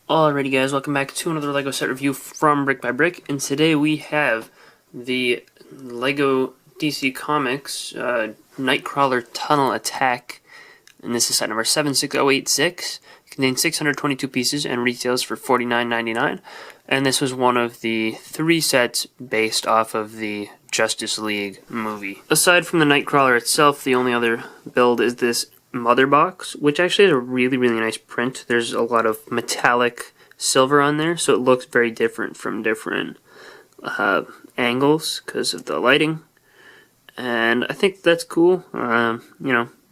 Alrighty guys, welcome back to another LEGO set review from BrickByBrick, and today we have the LEGO DC Comics Knightcrawler Tunnel Attack, and this is set number 76086. It contains 622 pieces and retails for $49.99, and this was one of the 3 sets based off of the Justice League movie. Aside from the Knightcrawler itself, the only other build is this mother box, which actually has a really nice print. There's a lot of metallic silver on there, so it looks very different from different angles because of the lighting, and I think that's cool.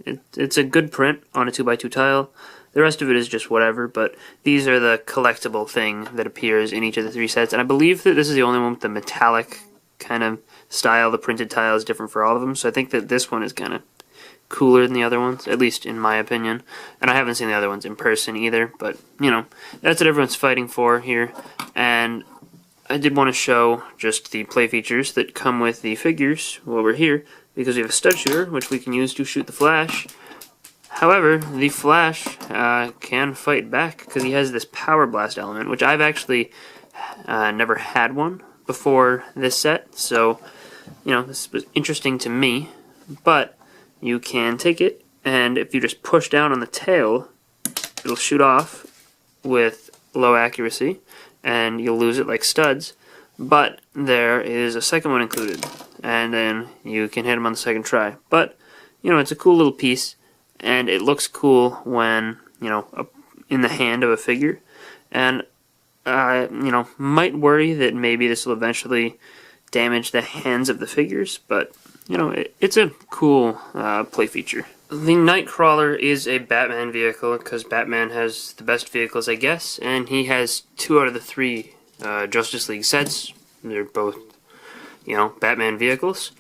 It's a good print on a 2x2 tile. The rest of it is just whatever, but these are the collectible thing that appears in each of the 3 sets, and I believe that this is the only one with the metallic kind of style. The printed tile is different for all of them, so I think that this one is kind of cooler than the other ones, at least in my opinion. And I haven't seen the other ones in person either, but that's what everyone's fighting for here. And I did want to show just the play features that come with the figures while we're here, because we have a stud shooter which we can use to shoot the Flash. However, the Flash can fight back because he has this power blast element, which I've actually never had one before this set, so this was interesting to me. But you can take it, and if you just push down on the tail, it'll shoot off with low accuracy, and you'll lose it like studs. But there is a second one included, and then you can hit them on the second try. But, it's a cool little piece, and it looks cool when, in the hand of a figure. And, might worry that maybe this will eventually damage the hands of the figures, but it's a cool play feature. The Knightcrawler is a Batman vehicle because Batman has the best vehicles, I guess, and he has 2 out of the 3 Justice League sets. They're both, Batman vehicles.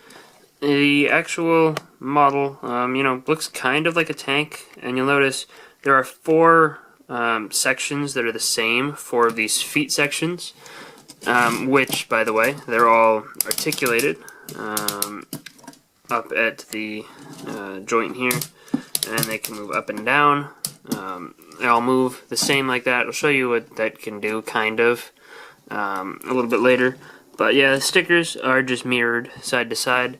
The actual model, looks kind of like a tank, and you'll notice there are 4 sections that are the same, 4 of these feet sections, which, by the way, they're all articulated up at the joint here, and they can move up and down. They all move the same like that. I'll show you what that can do, kind of, a little bit later. But yeah, the stickers are just mirrored side to side,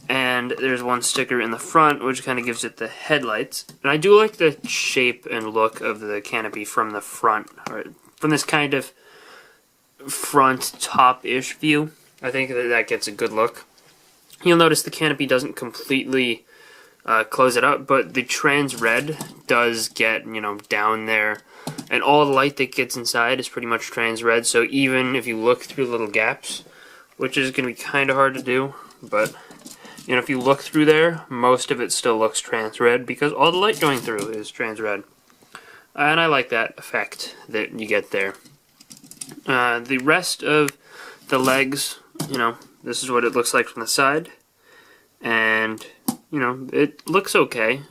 and there's one sticker in the front which kind of gives it the headlights. And I do like the shape and look of the canopy from the front, or from this kind of front top-ish view. I think that gets a good look. You'll notice the canopy doesn't completely close it up, but the trans red does get, down there. And all the light that gets inside is pretty much trans red, so even if you look through little gaps, which is going to be kind of hard to do, but, if you look through there, most of it still looks trans red because all the light going through is trans red. And I like that effect that you get there. The rest of the legs, this is what it looks like from the side, and, it looks okay.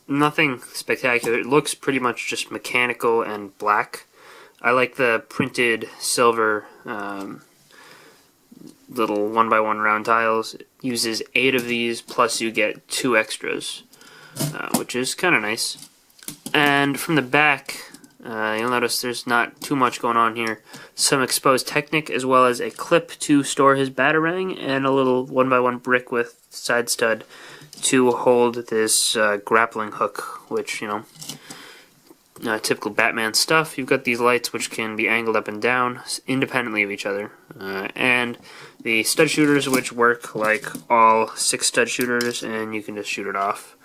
Nothing spectacular. It looks pretty much just mechanical and black. I like the printed silver little 1x1 round tiles. It uses 8 of these, plus you get 2 extras, which is kind of nice. And from the back, you'll notice there's not too much going on here. Some exposed Technic, as well as a clip to store his Batarang, and a little 1x1 brick with side stud to hold this grappling hook, which, typical Batman stuff. You've got these lights which can be angled up and down independently of each other. And the stud shooters, which work like all 6 stud shooters, and you can just shoot it off.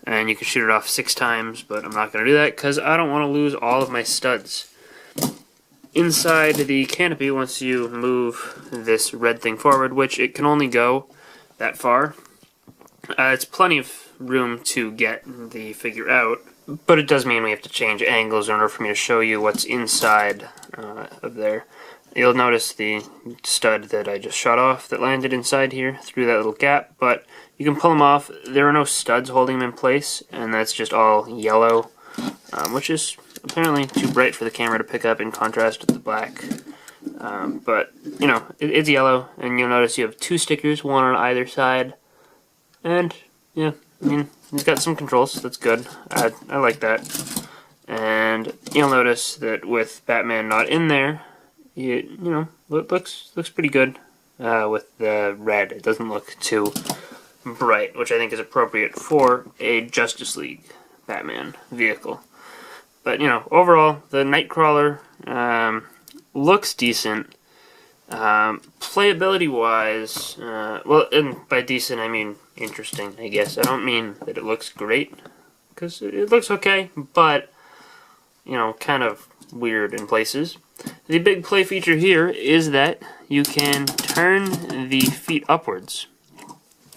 And you can shoot it off 6 times, but I'm not going to do that because I don't want to lose all of my studs. Inside the canopy, once you move this red thing forward, which it can only go that far, it's plenty of room to get the figure out, but it does mean we have to change angles in order for me to show you what's inside of there. You'll notice the stud that I just shot off that landed inside here through that little gap, but you can pull them off. There are no studs holding them in place, and that's just all yellow, which is apparently too bright for the camera to pick up in contrast with the black. But, it's yellow, and you'll notice you have 2 stickers, one on either side, and, yeah, he's got some controls. That's good. I like that. And you'll notice that with Batman not in there, it looks pretty good with the red. It doesn't look too bright, which I think is appropriate for a Justice League Batman vehicle. But overall, the Knightcrawler looks decent. Playability wise, well, and by decent I mean interesting, I guess. I don't mean that it looks great, because it looks okay, but kind of weird in places. The big play feature here is that you can turn the feet upwards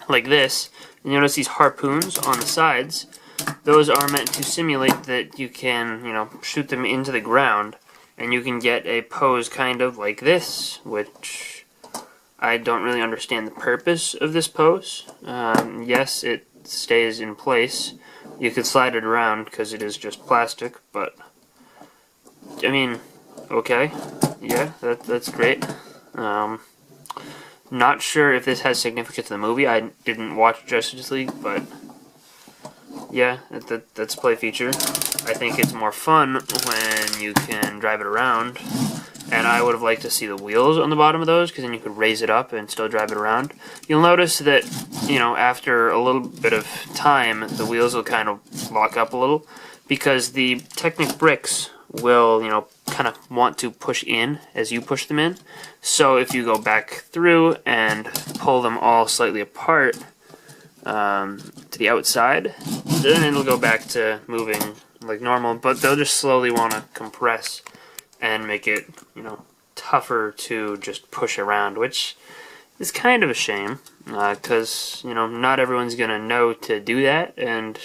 like this. And you notice these harpoons on the sides. Those are meant to simulate that you can, shoot them into the ground, and you can get a pose kind of like this, which I don't really understand the purpose of this pose. Yes, it stays in place. You could slide it around because it is just plastic, but I mean, okay, yeah, that's great. Not sure if this has significance to the movie. I didn't watch Justice League, but yeah, that's a play feature. I think it's more fun when you can drive it around, and I would have liked to see the wheels on the bottom of those, because then you could raise it up and still drive it around. You'll notice that, after a little bit of time, the wheels will kind of lock up a little, because the Technic bricks will, kind of want to push in as you push them in. So if you go back through and pull them all slightly apart to the outside, then it'll go back to moving like normal, but they'll just slowly want to compress and make it, tougher to just push around, which is kind of a shame, because, not everyone's going to know to do that, and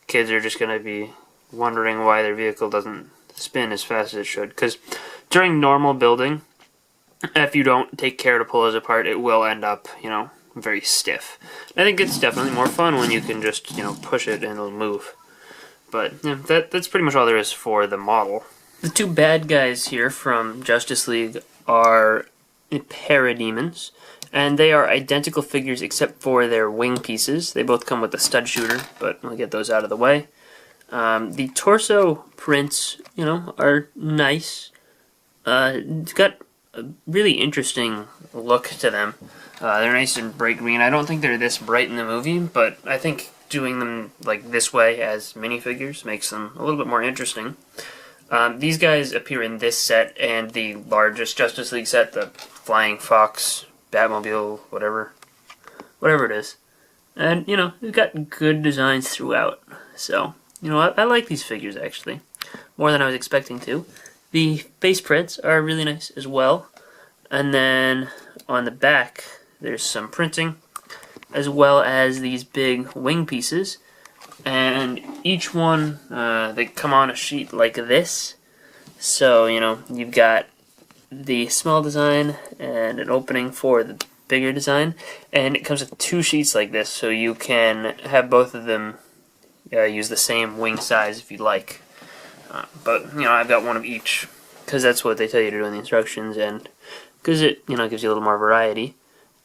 kids are just going to be wondering why their vehicle doesn't spin as fast as it should, because during normal building, if you don't take care to pull those apart, it will end up, very stiff. I think it's definitely more fun when you can just, push it and it'll move. But that's pretty much all there is for the model. The two bad guys here from Justice League are Parademons, and they are identical figures except for their wing pieces. They both come with a stud shooter, but we'll get those out of the way. The torso prints, are nice. It's got a really interesting look to them. They're nice and bright green. I don't think they're this bright in the movie, but I think doing them like this way as minifigures makes them a little bit more interesting. These guys appear in this set and the largest Justice League set, the Flying Fox, Batmobile, whatever it is. And, they've got good designs throughout. So, I like these figures, actually, more than I was expecting to. The face prints are really nice as well. And then on the back, there's some printing, as well as these big wing pieces. And each one, they come on a sheet like this. So, you've got the small design and an opening for the bigger design. And it comes with two sheets like this, so you can have both of them use the same wing size if you'd like. But, I've got one of each, because that's what they tell you to do in the instructions, and because it, gives you a little more variety.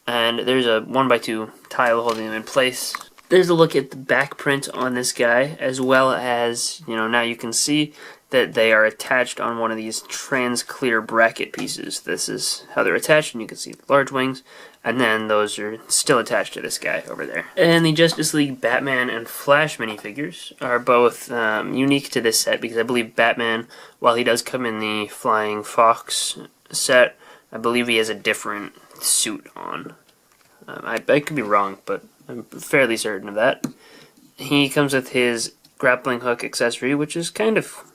And there's a 1x2 tile holding them in place. There's a look at the back print on this guy, as well as, now you can see that they are attached on one of these trans-clear bracket pieces. This is how they're attached, and you can see the large wings, and then those are still attached to this guy over there. And the Justice League Batman and Flash minifigures are both unique to this set, because I believe Batman, while he does come in the Flying Fox set, I believe he has a different suit on. I could be wrong, but I'm fairly certain of that. He comes with his grappling hook accessory, which is kind of,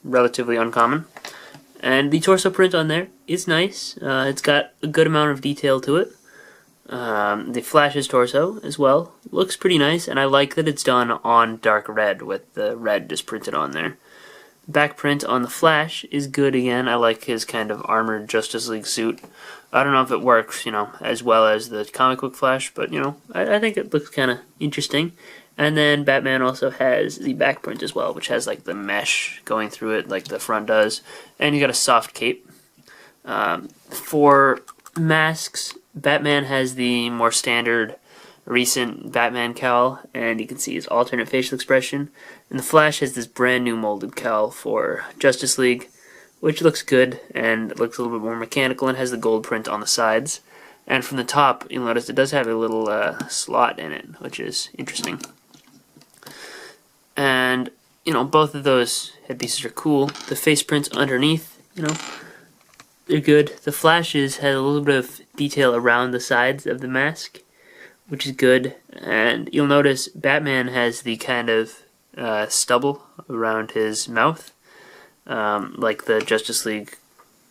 relatively uncommon. And the torso print on there is nice. It's got a good amount of detail to it. The Flash's torso, as well, looks pretty nice, and I like that it's done on dark red, with the red just printed on there. Back print on the Flash is good again. I like his kind of armored Justice League suit. I don't know if it works, as well as the comic book Flash, but, I think it looks kind of interesting. And then Batman also has the back print as well, which has, like, the mesh going through it, like the front does. And you got a soft cape. For masks, Batman has the more standard recent Batman cowl, and you can see his alternate facial expression. And the Flash has this brand new molded cowl for Justice League, which looks good and looks a little bit more mechanical and has the gold print on the sides. And from the top, you'll notice it does have a little slot in it, which is interesting. And, you know, both of those headpieces are cool. The face prints underneath, you know, they're good. The Flash's had a little bit of detail around the sides of the mask, which is good. And you'll notice Batman has the kind of stubble around his mouth, like the Justice League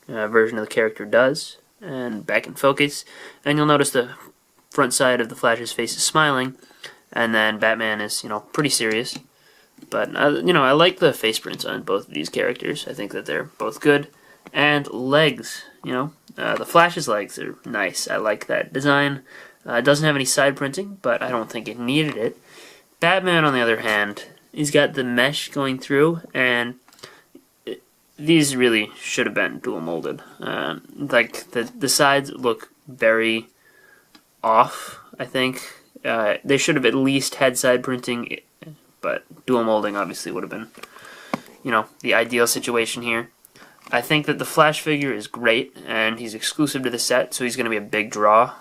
version of the character does. And back in focus, and you'll notice the front side of the Flash's face is smiling, and then Batman is, you know, pretty serious. But you know, I like the face prints on both of these characters. I think that they're both good. And legs, you know, the Flash's legs are nice. I like that design. It doesn't have any side printing, but I don't think it needed it. Batman, on the other hand, he's got the mesh going through, and these really should have been dual molded. Like the sides look very off, I think. They should have at least had side printing, but dual molding obviously would have been, you know, the ideal situation here. I think that the Flash figure is great, and he's exclusive to the set, so he's going to be a big draw.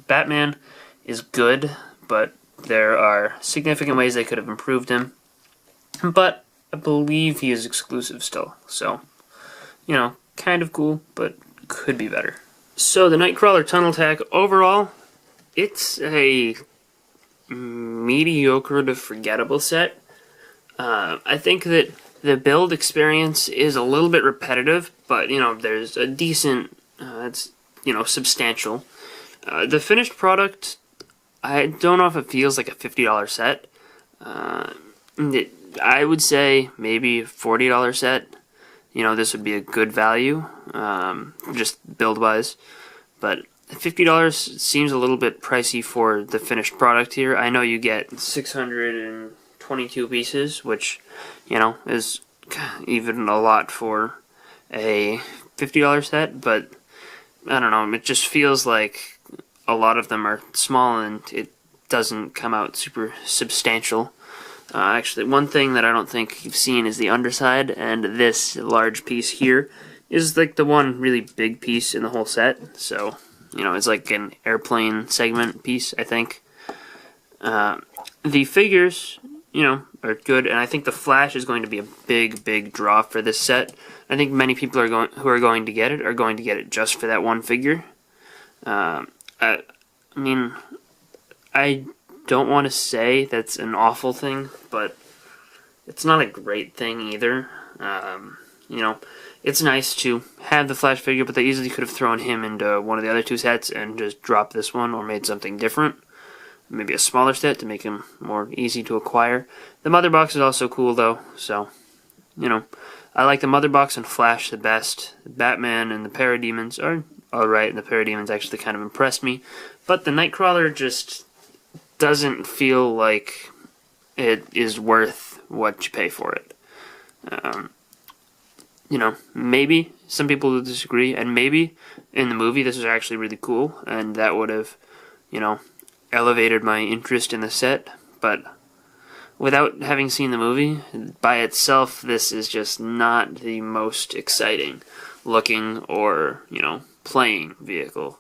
Batman is good, but there are significant ways they could have improved him. But I believe he is exclusive still, so, you know, kind of cool, but could be better. So the Knightcrawler Tunnel Attack, overall, it's a mediocre to forgettable set. I think that the build experience is a little bit repetitive, but, you know, there's a decent, it's, you know, substantial. The finished product, I don't know if it feels like a $50 set. I would say maybe $40 set. You know, this would be a good value, just build-wise. But $50 seems a little bit pricey for the finished product here. I know you get 622 pieces, which, you know, is even a lot for a $50 set, but I don't know, it just feels like a lot of them are small and it doesn't come out super substantial. Actually, one thing that I don't think you've seen is the underside, and this large piece here is like the one really big piece in the whole set. So, you know, it's like an airplane segment piece, I think. The figures, you know, are good, and I think the Flash is going to be a big draw for this set. I think many people who are going to get it are going to get it just for that one figure. I mean, I don't want to say that's an awful thing, but it's not a great thing either. You know, it's nice to have the Flash figure, but they easily could have thrown him into one of the other two sets and just dropped this one or made something different. Maybe a smaller set to make him more easy to acquire. The Mother Box is also cool, though, so, you know, I like the Mother Box and Flash the best. The Batman and the Parademons are alright, and the Parademons actually kind of impressed me, but the Knightcrawler just doesn't feel like it is worth what you pay for it. You know, maybe some people will disagree, and maybe in the movie this was actually really cool, and that would have, you know, elevated my interest in the set, but without having seen the movie, by itself, this is just not the most exciting looking or, you know, playing vehicle.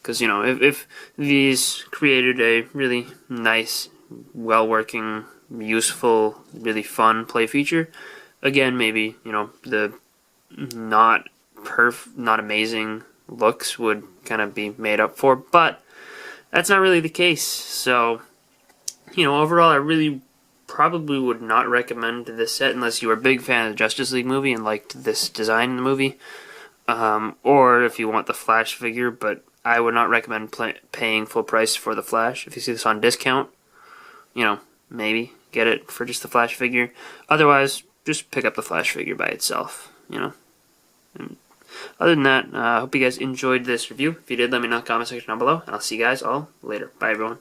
Because, you know, if these created a really nice, well-working, useful, really fun play feature, again, maybe, you know, the not amazing looks would kind of be made up for, but that's not really the case. So, you know, overall, I really probably would not recommend this set unless you were a big fan of the Justice League movie and liked this design in the movie, or if you want the Flash figure, but I would not recommend paying full price for the Flash. If you see this on discount, you know, maybe get it for just the Flash figure. Otherwise, just pick up the Flash figure by itself, you know. And other than that, I hope you guys enjoyed this review. If you did, let me know in the comment section down below, and I'll see you guys all later. Bye, everyone.